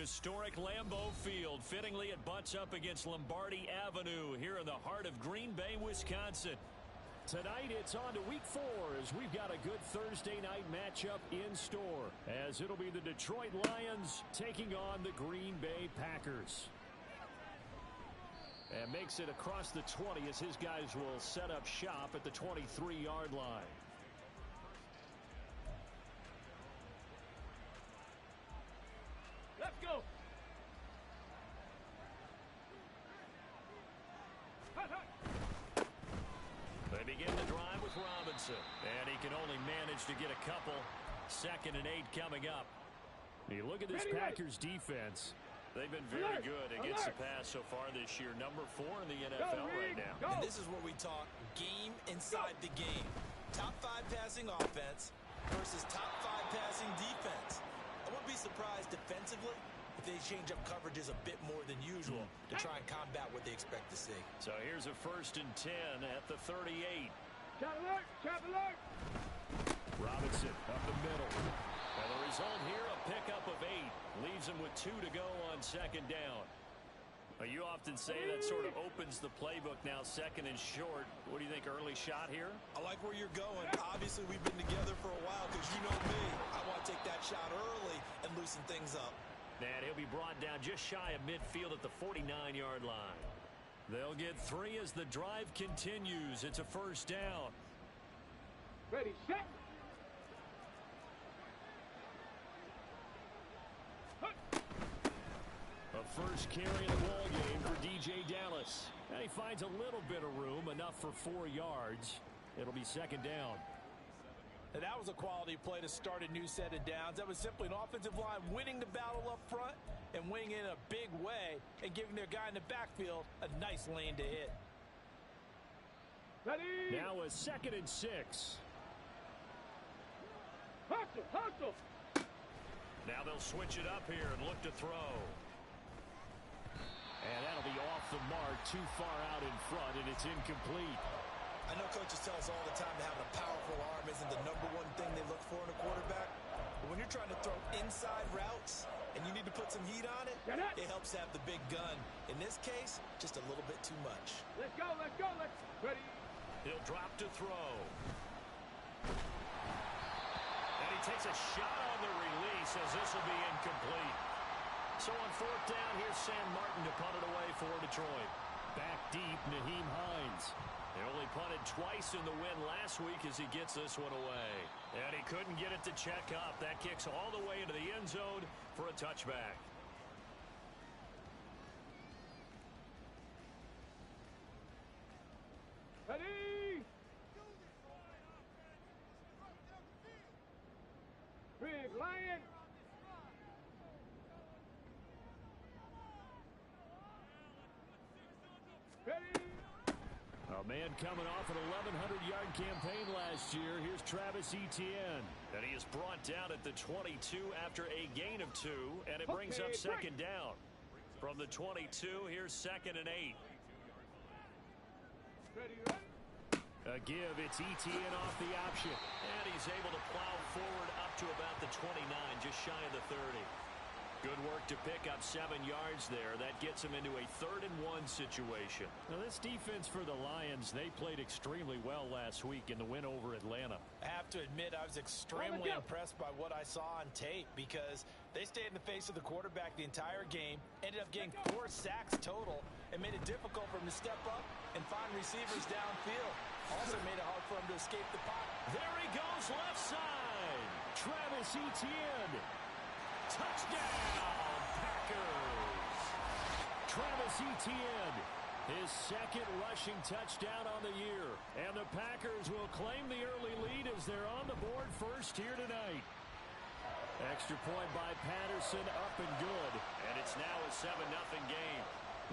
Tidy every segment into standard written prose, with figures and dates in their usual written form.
Historic Lambeau Field. Fittingly, it butts up against Lombardi Avenue here in the heart of Green Bay, Wisconsin. Tonight, it's on to Week 4 as we've got a good Thursday night matchup in store, as it'll be the Detroit Lions taking on the Green Bay Packers. And makes it across the 20 as his guys will set up shop at the 23-yard line. Let's go. They begin the drive with Robinson, and he can only manage to get a couple. 2nd and 8 coming up. You look at this Packers defense. They've been very good against the pass so far this year. Number 4 in the NFL right now. And this is where we talk game inside the game. Top 5 passing offense versus top 5 passing defense. I wouldn't be surprised defensively if they change up coverages a bit more than usual to try and combat what they expect to see. So here's a 1st and 10 at the 38. Chop alert! Chop alert! Robinson up the middle. And the result here, a pickup of 8. Leaves him with 2 to go on 2nd down. You often say that sort of opens the playbook now, 2nd and short. What do you think, early shot here? I like where you're going. Obviously, we've been together for a while because you know me. I want to take that shot early and loosen things up. And he'll be brought down just shy of midfield at the 49-yard line. They'll get 3 as the drive continues. It's a 1st down. Ready, set. A first carry in the ball game for DJ Dallas. And he finds a little bit of room, enough for 4 yards. It'll be 2nd down. And that was a quality play to start a new set of downs. That was simply an offensive line winning the battle up front and winning in a big way and giving their guy in the backfield a nice lane to hit. Ready. Now a 2nd and 6. Hustle, hustle. Now they'll switch it up here and look to throw. And that'll be off the mark, too far out in front, and it's incomplete. I know coaches tell us all the time that having a powerful arm isn't the #1 thing they look for in a quarterback. But when you're trying to throw inside routes and you need to put some heat on it, it helps to have the big gun. In this case, just a little bit too much. Let's go, let's go, let's ready. He'll drop to throw. And he takes a shot on the release as this will be incomplete. So on 4th down, here's Sam Martin to punt it away for Detroit. Back deep, Nyheim Hines. They only punted twice in the win last week as he gets this one away. And he couldn't get it to check up. That kicks all the way into the end zone for a touchback. Ready. Big Lion. Ready. A man coming off an 1,100-yard campaign last year. Here's Travis Etienne. And he is brought down at the 22 after a gain of 2. And it brings up 2nd down. From the 22, here's 2nd and 8. Ready. A give. It's Etienne off the option. And he's able to plow forward up to about the 29, just shy of the 30. Good work to pick up 7 yards there. That gets him into a 3rd and 1 situation. Now, this defense for the Lions, they played extremely well last week in the win over Atlanta. I have to admit, I was extremely impressed by what I saw on tape because they stayed in the face of the quarterback the entire game, ended up getting 4 sacks total, and made it difficult for him to step up and find receivers downfield. Also made it hard for him to escape the pocket. There he goes, left side. Travis Etienne. Touchdown, Packers! Travis Etienne, his 2nd rushing touchdown on the year. And the Packers will claim the early lead as they're on the board first here tonight. Extra point by Patterson, up and good. And it's now a 7-0 game.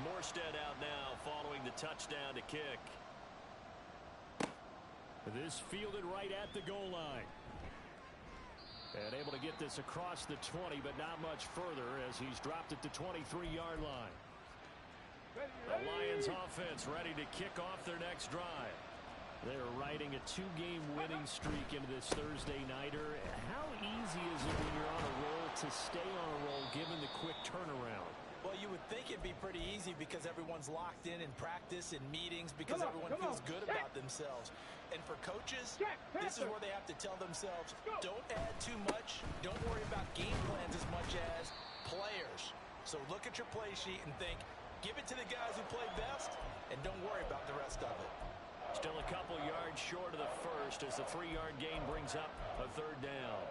Morstead out now following the touchdown to kick. This fielded right at the goal line. And able to get this across the 20, but not much further as he's dropped it to 23-yard line. The Lions offense ready to kick off their next drive. They're riding a 2-game winning streak into this Thursday nighter. How easy is it when you're on a roll to stay on a roll given the quick turnaround? Well, you would think it'd be pretty easy because everyone's locked in practice and meetings because everyone feels good about themselves. And for coaches, this is where they have to tell themselves, don't add too much. Don't worry about game plans as much as players. So look at your play sheet and think, give it to the guys who play best, and don't worry about the rest of it. Still a couple yards short of the first as the 3-yard gain brings up a 3rd down.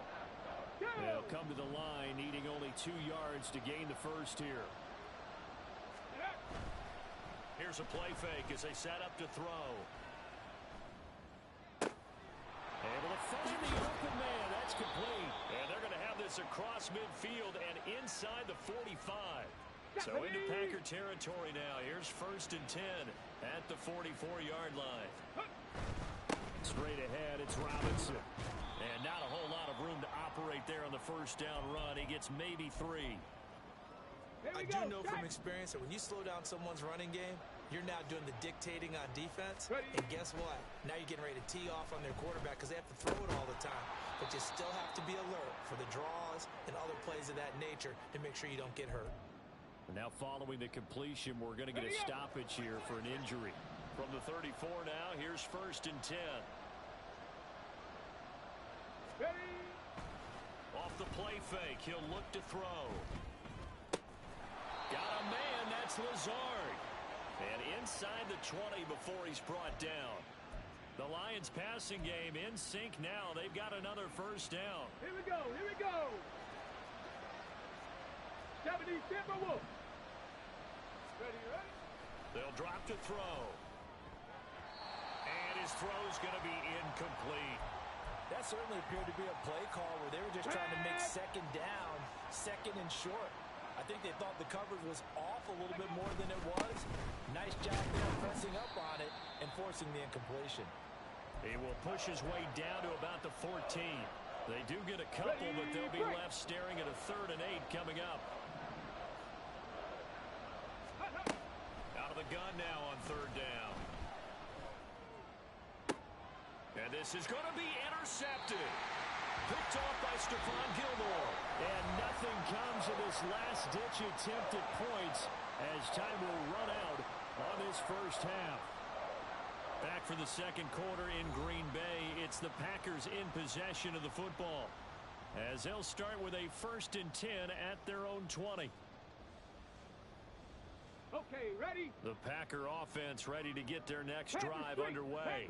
They'll come to the line, needing only 2 yards to gain the first here. Here's a play fake as they set up to throw. Able to find the open man. That's complete. And they're going to have this across midfield and inside the 45. So into Packer territory now. Here's 1st and 10 at the 44-yard line. Straight ahead, it's Robinson. And not a whole lot of room to operate there on the 1st down run. He gets maybe 3. I do know from experience that when you slow down someone's running game, you're now doing the dictating on defense. And guess what? Now you're getting ready to tee off on their quarterback because they have to throw it all the time. But you still have to be alert for the draws and other plays of that nature to make sure you don't get hurt. And now following the completion, we're going to get a stoppage here for an injury. From the 34 now, here's 1st and 10. Off the play fake, he'll look to throw. Got a man, that's Lazard. And inside the 20 before he's brought down. The Lions passing game in sync now. They've got another 1st down. Here we go, here we go. 70 Timberwolves. Ready, ready. They'll drop to throw. And his throw's going to be incomplete. That certainly appeared to be a play call where they were just trying to make 2nd down, 2nd and short. I think they thought the coverage was off a little bit more than it was. Nice job there pressing up on it and forcing the incompletion. He will push his way down to about the 14. They do get a couple, but they'll be left staring at a 3rd and 8 coming up. Out of the gun now on 3rd down. And this is going to be intercepted. Picked off by Stephon Gilmore. And nothing comes of this last-ditch attempt at points as time will run out on this 1st half. Back for the 2nd quarter in Green Bay. It's the Packers in possession of the football as they'll start with a 1st and 10 at their own 20. Okay, ready. The Packer offense ready to get their next drive underway.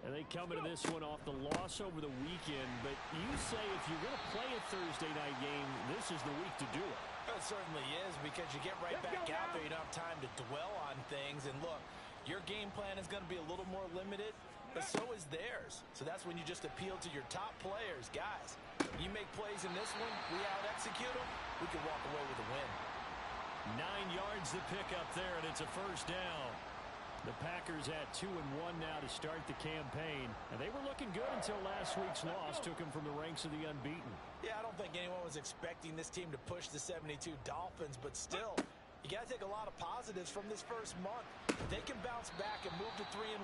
And they come into this one off the loss over the weekend. But you say if you're going to play a Thursday night game, this is the week to do it. It certainly is because you get right back out there. You don't have time to dwell on things. And look, your game plan is going to be a little more limited, but so is theirs. So that's when you just appeal to your top players. Guys, you make plays in this one, we out-execute them, we can walk away with a win. 9 yards to pick up there, and it's a 1st down. The Packers at 2-1 now to start the campaign. And they were looking good until last week's loss took them from the ranks of the unbeaten. Yeah, I don't think anyone was expecting this team to push the 72 Dolphins, but still, you got to take a lot of positives from this first month. If they can bounce back and move to 3-1,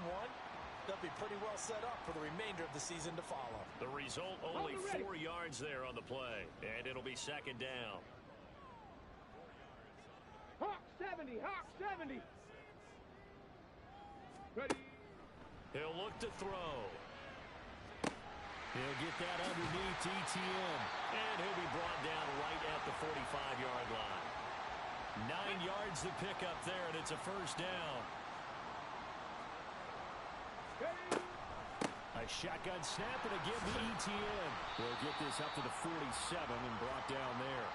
they'll be pretty well set up for the remainder of the season to follow. The result, only 4 yards there on the play, and it'll be 2nd down. Hawk 70, Hawk 70. Ready. He'll look to throw. He'll get that underneath ETN. And he'll be brought down right at the 45-yard line. 9 yards to pick up there, and it's a 1st down. Ready. A shotgun snap and again to ETN. He'll get this up to the 47 and brought down there.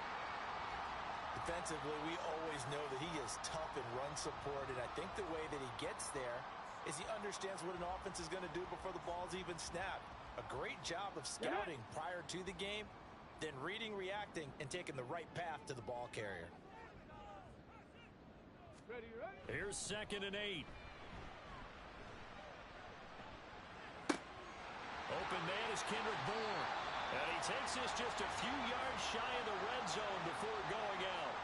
Defensively, we always know that he is tough in run support, and I think the way that he gets there is he understands what an offense is going to do before the ball's even snapped. A great job of scouting prior to the game, then reading, reacting, and taking the right path to the ball carrier. Ready, ready. Here's 2nd and 8. Open man is Kendrick Bourne. And he takes this just a few yards shy of the red zone before going out.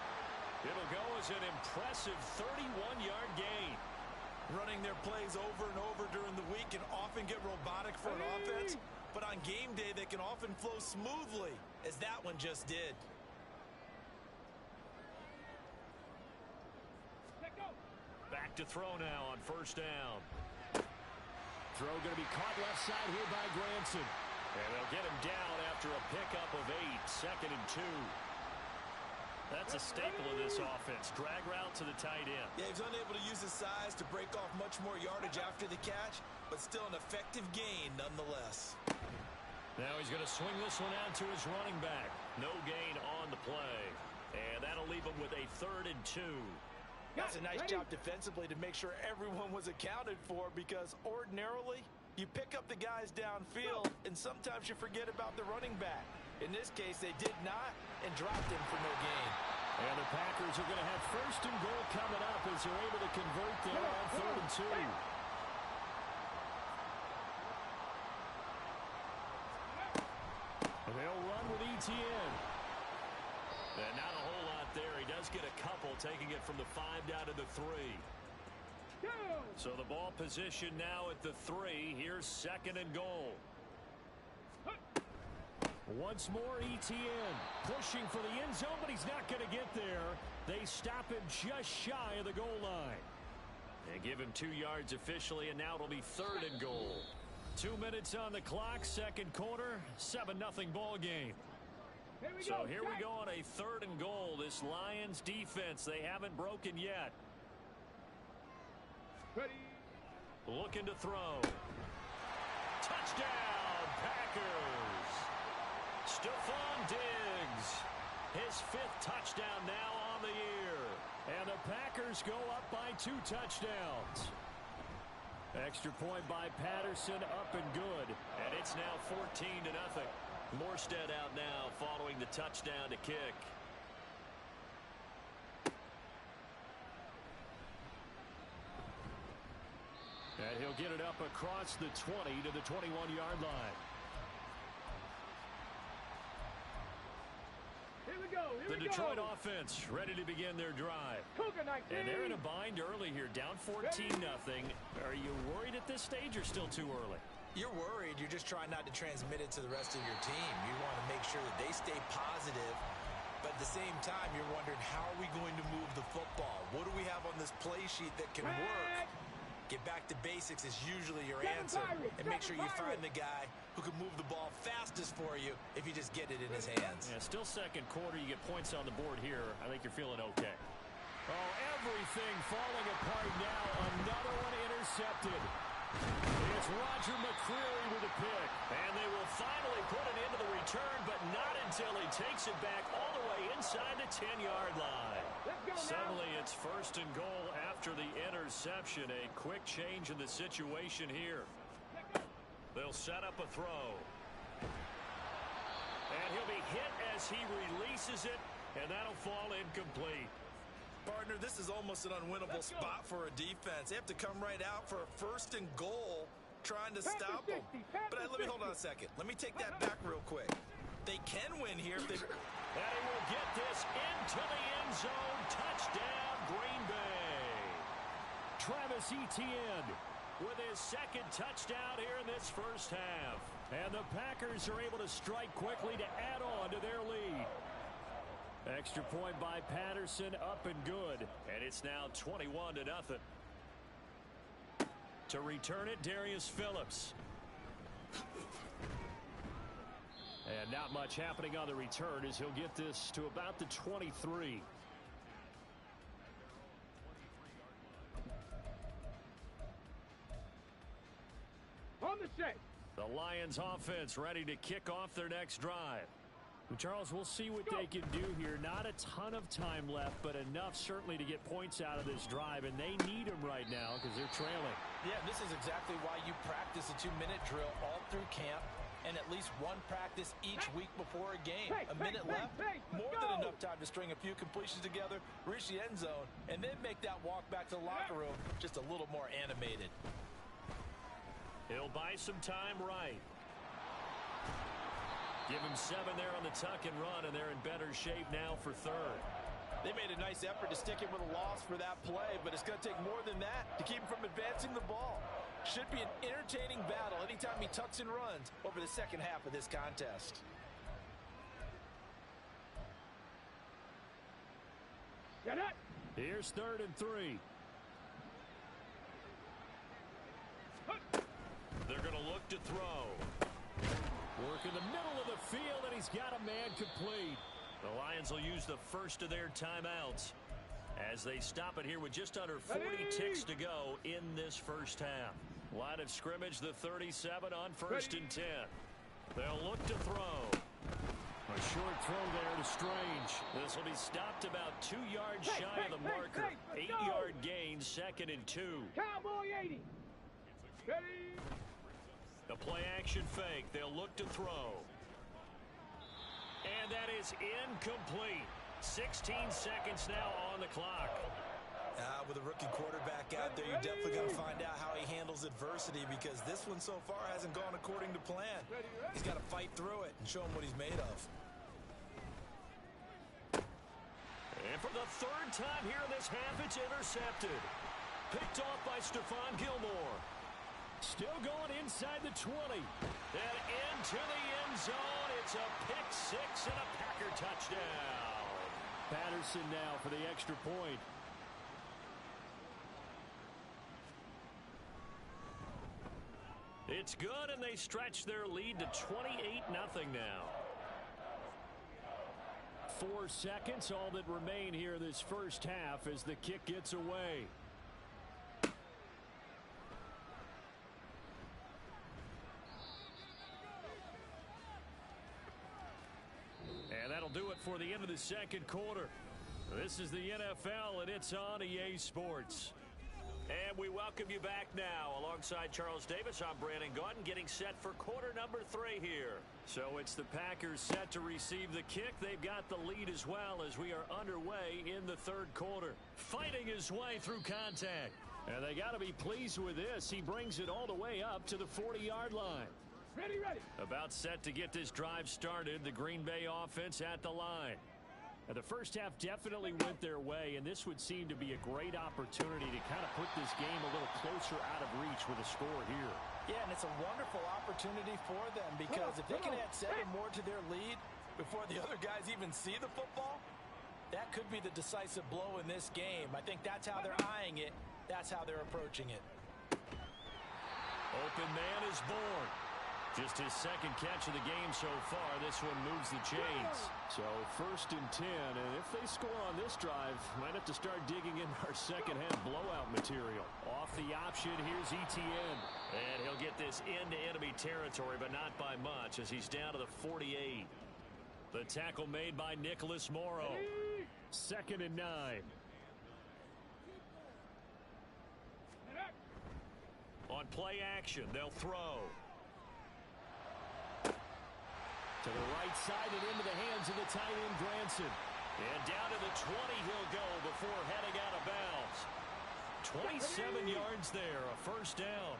It'll go as an impressive 31-yard gain. Running their plays over and over during the week can often get robotic for an offense, but on game day they can often flow smoothly, as that one just did. Back to throw now on first down. Throw going to be caught left side here by Granson. And they'll get him down after a pickup of 8, 2nd and 2. That's a staple of this offense. Drag route to the tight end. Yeah, he's unable to use his size to break off much more yardage after the catch, but still an effective gain nonetheless. Now he's going to swing this one out to his running back. No gain on the play. And that'll leave him with a 3rd and 2. That's a nice job defensively to make sure everyone was accounted for, because ordinarily you pick up the guys downfield and sometimes you forget about the running back. In this case, they did not and dropped him for no gain. And the Packers are going to have 1st and goal coming up as they're able to convert there on 3rd and 2. And they'll run with Etienne. And not a whole lot there. He does get a couple, taking it from the 5 down to the 3. So the ball position now at the 3. Here's 2nd and goal. Once more, Etienne pushing for the end zone, but he's not going to get there. They stop him just shy of the goal line. They give him 2 yards officially, and now it'll be 3rd and goal. 2 minutes on the clock, 2nd quarter, 7-0 ball game. So here we go on a 3rd and goal. This Lions defense, they haven't broken yet. Ready. Looking to throw. Touchdown, Packers. Stephon Diggs. His 5th touchdown now on the year. And the Packers go up by 2 touchdowns. Extra point by Patterson, up and good. And it's now 14-0. Morstead out now following the touchdown to kick. And he'll get it up across the 20 to the 21-yard line. Here we go. The Detroit offense ready to begin their drive. And they're in a bind early here, down 14-0. Are you worried at this stage or still too early? You're worried. You're just trying not to transmit it to the rest of your team. You want to make sure that they stay positive, but at the same time, you're wondering, how are we going to move the football? What do we have on this play sheet that can work? Get back to basics is usually your answer, and make sure you find the guy who can move the ball fastest for you if you just get it in his hands. Yeah, still 2nd quarter. You get points on the board here. I think you're feeling okay. Oh, everything falling apart now. Another one intercepted. It's Roger McCreary with a pick. And they will finally put it into the return, but not until he takes it back all the way inside the 10-yard line. Suddenly it's 1st and goal after the interception. A quick change in the situation here. They'll set up a throw. And he'll be hit as he releases it, and that'll fall incomplete. Partner, this is almost an unwinnable spot for a defense. They have to come right out for a 1st and goal trying to stop them. But let me hold on a second. Let me take that back real quick. They can win here if they... And he will get this into the end zone. Touchdown, Green Bay. Travis Etienne with his 2nd touchdown here in this 1st half. And the Packers are able to strike quickly to add on to their lead. Extra point by Patterson, up and good. And it's now 21-0. To return it, Darius Phillips. And not much happening on the return as he'll get this to about the 23. On the set. The Lions offense ready to kick off their next drive. Charles, we'll see what they can do here. Not a ton of time left, but enough certainly to get points out of this drive, and they need them right now because they're trailing. Yeah, this is exactly why you practice a 2-minute drill all through camp, and at least one practice each week before a game. A minute left, more than enough time to string a few completions together, reach the end zone, and then make that walk back to the locker room just a little more animated. He'll buy some time right. Give him 7 there on the tuck and run, and they're in better shape now for 3rd. They made a nice effort to stick him with a loss for that play, but it's going to take more than that to keep him from advancing the ball. Should be an entertaining battle anytime he tucks and runs over the second half of this contest. Get it. Here's 3rd and 3. They're going to look to throw. Work in the middle of the field, and he's got a man complete. The Lions will use the first of their timeouts as they stop it here with just under 40 ticks to go in this first half. Line of scrimmage, the 37 on 1st and 10. They'll look to throw. A short throw there to Strange. This will be stopped about 2 yards shy of the marker. 8-yard gain, 2nd and 2. Cowboy 80. Ready. The play action fake. They'll look to throw. And that is incomplete. 16 seconds now on the clock. With a rookie quarterback out there, you're definitely going to find out how he handles adversity, because this one so far hasn't gone according to plan. He's got to fight through it and show him what he's made of. And for the 3rd time here in this half, it's intercepted. Picked off by Stephon Gilmore. Still going inside the 20. And into the end zone. It's a pick 6 and a Packer touchdown. Patterson now for the extra point. It's good, and they stretch their lead to 28-0 now. 4 seconds, all that remain here this first half as the kick gets away. And that'll do it for the end of the second quarter. This is the NFL, and it's on EA Sports. And we welcome you back now. Alongside Charles Davis, I'm Brandon Gaudin, getting set for quarter number 3 here. So it's the Packers set to receive the kick. They've got the lead as well as we are underway in the 3rd quarter. Fighting his way through contact. And they got to be pleased with this. He brings it all the way up to the 40-yard line. Ready, ready. About set to get this drive started. The Green Bay offense at the line. Now, the first half definitely went their way, and this would seem to be a great opportunity to kind of put this game a little closer out of reach with a score here. Yeah, and it's a wonderful opportunity for them, because if they can add 7 more to their lead before the other guys even see the football, that could be the decisive blow in this game. I think that's how they're eyeing it. That's how they're approaching it. Open man is born. Just his 2nd catch of the game so far. This one moves the chains. So 1st and 10, and if they score on this drive, might have to start digging in our second half blowout material. Off the option, here's Etienne. And he'll get this into enemy territory, but not by much, as he's down to the 48. The tackle made by Nicholas Morrow. 2nd and 9. On play action, they'll throw. To the right side and into the hands of the tight end, Granson. And down to the 20 he'll go before heading out of bounds. 27 yards there, a 1st down.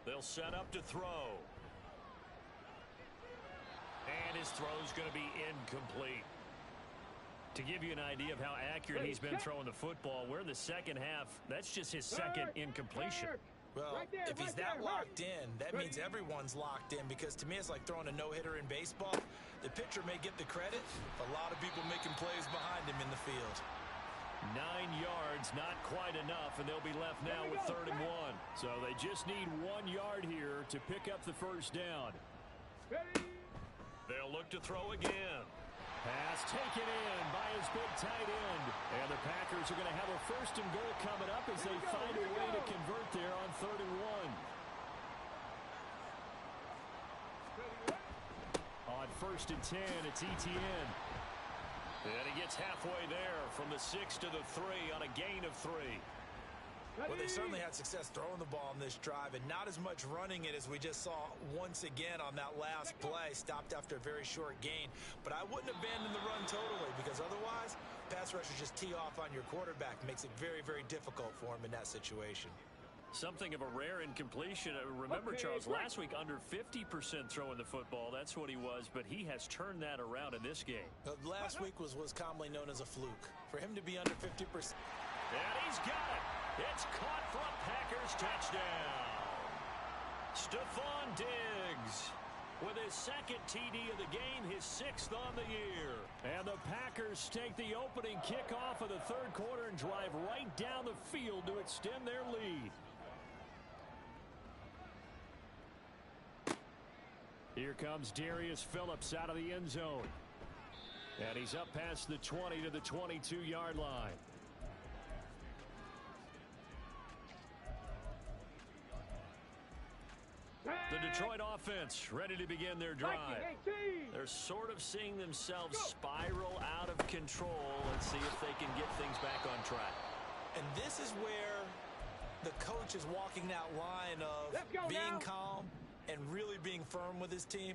They'll set up to throw. And his throw's going to be incomplete. To give you an idea of how accurate he's been throwing the football, we're in the second half. That's just his 2nd incompletion. Well, if he's that locked in, that means everyone's locked in, because to me it's like throwing a no-hitter in baseball. The pitcher may get the credit, a lot of people making plays behind him in the field. 9 yards, not quite enough, and they'll be left now with 3rd and 1. So they just need 1 yard here to pick up the 1st down. They'll look to throw again. Pass taken in by his big tight end. And the Packers are going to have a 1st and goal coming up as they find a way to convert there on 3rd and 1. On 1st and 10, it's Etienne. And he gets halfway there from the 6 to the 3 on a gain of 3. Well, they certainly had success throwing the ball in this drive, and not as much running it as we just saw once again on that last play. Stopped after a very short gain. But I wouldn't abandon the run totally, because otherwise, pass rushers just tee off on your quarterback. Makes it very, very difficult for him in that situation. Something of a rare incompletion. Remember, Charles, last week under 50% throwing the football. That's what he was, but he has turned that around in this game. Last week was commonly known as a fluke. For him to be under 50%. And he's got it. It's caught for a Packers touchdown. Stephon Diggs with his second TD of the game, his 6th on the year. And the Packers take the opening kickoff of the third quarter and drive right down the field to extend their lead. Here comes Darius Phillips out of the end zone. And he's up past the 20 to the 22-yard line. The Detroit offense ready to begin their drive. They're sort of seeing themselves spiral out of control. Let's see if they can get things back on track. And this is where the coach is walking that line of being calm and really being firm with his team.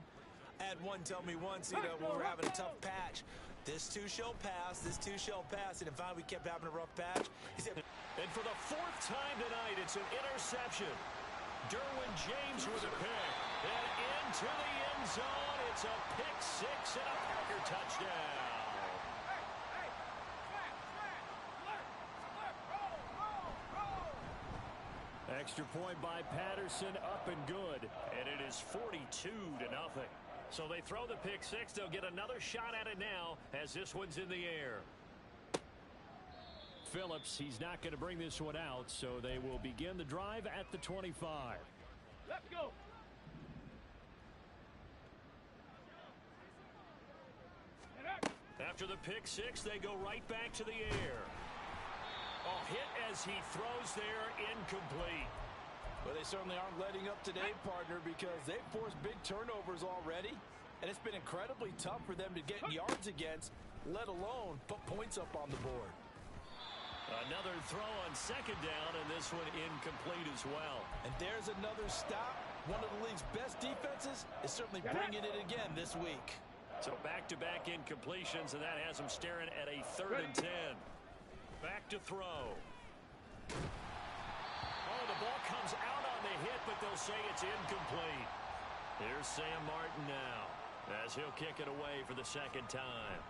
I had one tell me once, when we were having a tough patch, this too shall pass, this too shall pass. And finally we kept having a rough patch. He said, and for the 4th time tonight, it's an interception. Derwin James with a pick. And into the end zone. It's a pick 6 and a Packer touchdown. Extra point by Patterson, up and good. And it is 42-0. So they throw the pick 6. They'll get another shot at it now as this one's in the air. Phillips, he's not going to bring this one out, so they will begin the drive at the 25. Let's go. After the pick 6, they go right back to the air. A hit as he throws there, incomplete. Well, they certainly aren't letting up today, partner, because they've forced big turnovers already, and it's been incredibly tough for them to get yards against, let alone put points up on the board. Another throw on 2nd down, and this one incomplete as well. And there's another stop. One of the league's best defenses is certainly bringing it again this week. So back-to-back incompletions, and that has them staring at a 3rd and 10. Back to throw. Oh, the ball comes out on the hit, but they'll say it's incomplete. Here's Sam Martin now, as he'll kick it away for the 2nd time.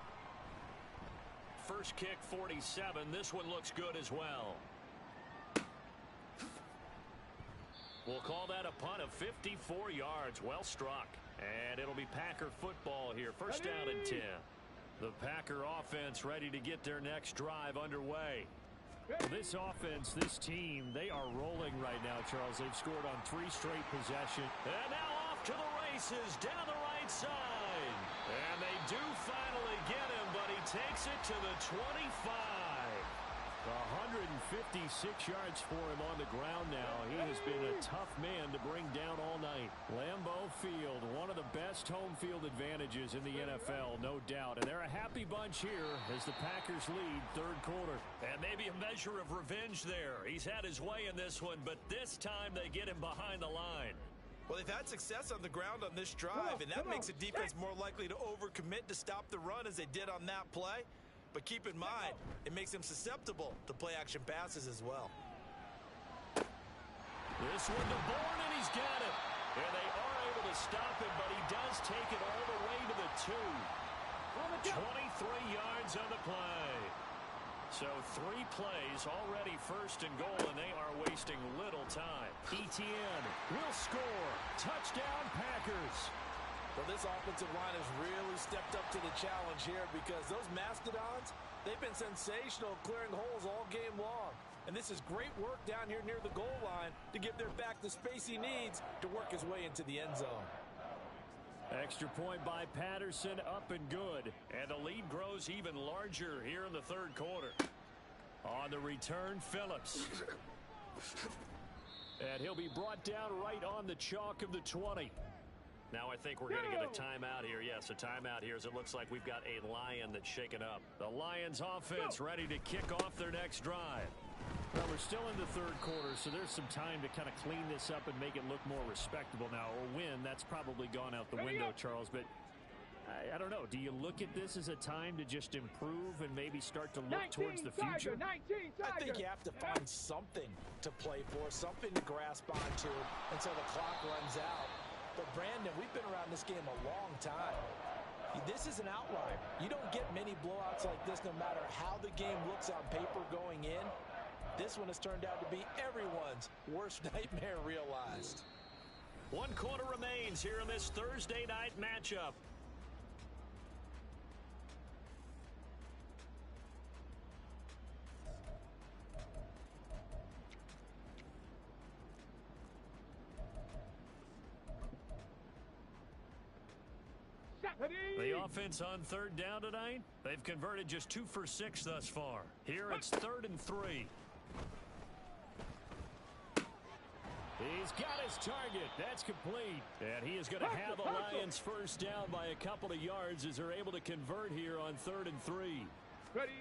First kick, 47. This one looks good as well. We'll call that a punt of 54 yards. Well struck. And it'll be Packer football here. First down and 10. The Packer offense ready to get their next drive underway. This offense, this team, they are rolling right now, Charles. They've scored on 3 straight possessions. And now off to the races down the right side. And they do finally get him, but he takes it to the 25. 156 yards for him on the ground now. He has been a tough man to bring down all night. Lambeau Field, one of the best home field advantages in the NFL, no doubt. And they're a happy bunch here as the Packers lead 3rd quarter. And maybe a measure of revenge there. He's had his way in this one, but this time they get him behind the line. Well, they've had success on the ground on this drive, and that makes a defense more likely to overcommit to stop the run as they did on that play. But keep in mind, it makes them susceptible to play-action passes as well. This one to Bourne, and he's got it. And they are able to stop him, but he does take it all the way to the 2. 23 yards on the play. So 3 plays, already 1st and goal, and they are wasting little time. Etienne will score. Touchdown, Packers. Well, this offensive line has really stepped up to the challenge here because those Mastodons, they've been sensational clearing holes all game long. And this is great work down here near the goal line to give their back the space he needs to work his way into the end zone. Extra point by Patterson, up and good. And the lead grows even larger here in the 3rd quarter. On the return, Phillips. And he'll be brought down right on the chalk of the 20. Now I think we're going to get a timeout here. Yes, a timeout here as it looks like we've got a Lion that's shaken up. The Lions offense ready to kick off their next drive. Well, we're still in the 3rd quarter, so there's some time to kind of clean this up and make it look more respectable now. Or win, that's probably gone out the window, Charles. But I don't know. Do you look at this as a time to just improve and maybe start to look towards the future? 19 Tiger. I think you have to find something to play for, something to grasp onto until the clock runs out. But, Brandon, we've been around this game a long time. This is an outlier. You don't get many blowouts like this no matter how the game looks on paper going in. This one has turned out to be everyone's worst nightmare realized. 1 quarter remains here in this Thursday night matchup. The offense on 3rd down tonight, they've converted just 2 for 6 thus far. Here it's 3rd and 3. He's got his target. That's complete. And he is going to have the Lions first down by a couple of yards as they're able to convert here on 3rd and 3. Ready.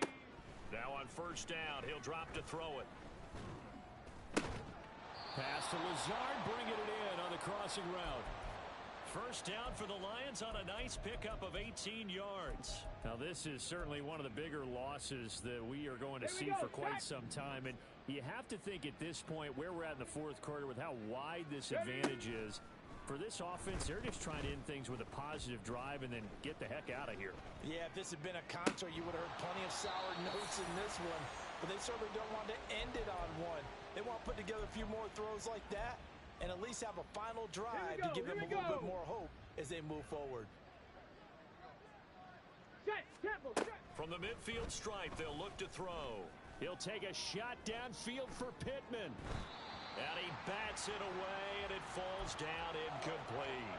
Now on 1st down, he'll drop to throw it. Pass to Lazard, bringing it in on the crossing route. 1st down for the Lions on a nice pickup of 18 yards. Now, this is certainly one of the bigger losses that we are going to see for quite some time. And you have to think at this point where we're at in the 4th quarter with how wide this advantage is. For this offense, they're just trying to end things with a positive drive and then get the heck out of here. Yeah, if this had been a concert, you would have heard plenty of sour notes in this one. But they certainly don't want to end it on one. They want to put together a few more throws like that and at least have a final drive to give them a little bit more hope as they move forward. From the midfield stripe, they'll look to throw. He'll take a shot downfield for Pittman. And he bats it away, and it falls down incomplete.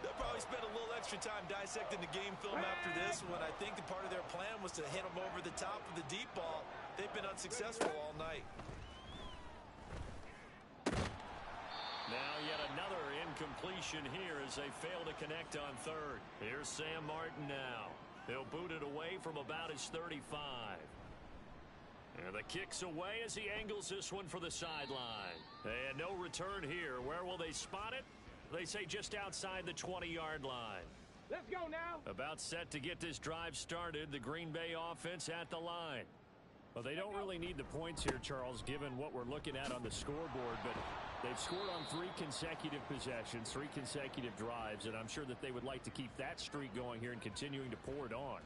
They'll probably spend a little extra time dissecting the game film after this one. I think the part of their plan was to hit them over the top of the deep ball. They've been unsuccessful all night. Now yet another incompletion here as they fail to connect on 3rd. Here's Sam Martin now. He'll boot it away from about his 35. And the kick's away as he angles this one for the sideline. And no return here. Where will they spot it? They say just outside the 20-yard line. Let's go now. About set to get this drive started. The Green Bay offense at the line. Well, they don't really need the points here, Charles, given what we're looking at on the scoreboard. But they've scored on 3 consecutive possessions, 3 consecutive drives. And I'm sure that they would like to keep that streak going here and continuing to pour it on.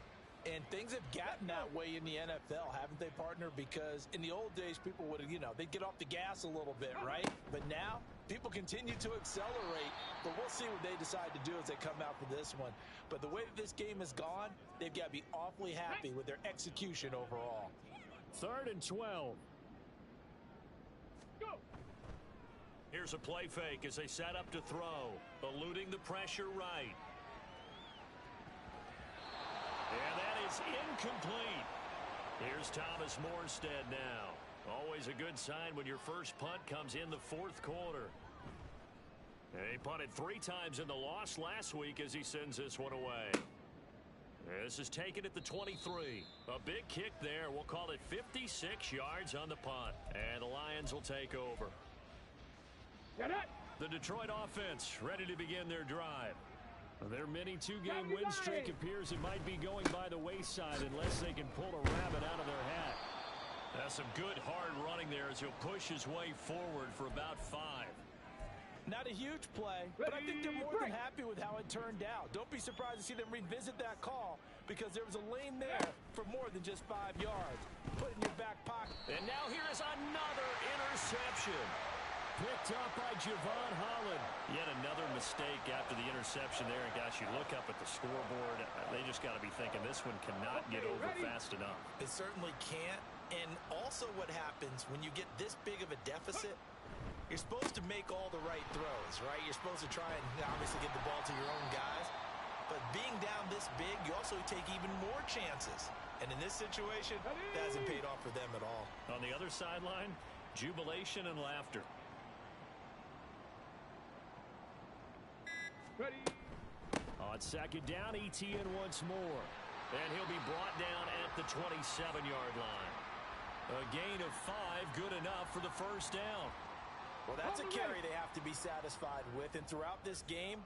And things have gotten that way in the NFL, haven't they, partner? Because in the old days, people would, they'd get off the gas a little bit, right? But now, people continue to accelerate. But we'll see what they decide to do as they come out for this one. But the way that this game has gone, they've got to be awfully happy with their execution overall. 3rd and 12. Go. Here's a play fake as they set up to throw. Eluding the pressure right. And that is incomplete. Here's Thomas Morstead now. Always a good sign when your first punt comes in the 4th quarter. And he punted 3 times in the loss last week as he sends this one away. This is taken at the 23. A big kick there. We'll call it 56 yards on the punt. And the Lions will take over. The Detroit offense ready to begin their drive. Their mini 2-game win streak appears it might be going by the wayside unless they can pull a rabbit out of their hat. That's some good hard running there as he'll push his way forward for about 5. Not a huge play, but I think they're more than happy with how it turned out. Don't be surprised to see them revisit that call because there was a lane there for more than just 5 yards. Put it in your back pocket. And now here is another interception. Picked up by Javon Holland. Yet another mistake after the interception there. And gosh, you look up at the scoreboard, they just got to be thinking this one cannot get over fast enough. It certainly can't. And also what happens when you get this big of a deficit, you're supposed to make all the right throws, right? You're supposed to try and obviously get the ball to your own guys. But being down this big, you also take even more chances. And in this situation, that hasn't paid off for them at all. On the other sideline, jubilation and laughter. Ready. On 2nd down, ETN once more. And he'll be brought down at the 27-yard line. A gain of 5, good enough for the first down. Well, that's a carry they have to be satisfied with. And throughout this game,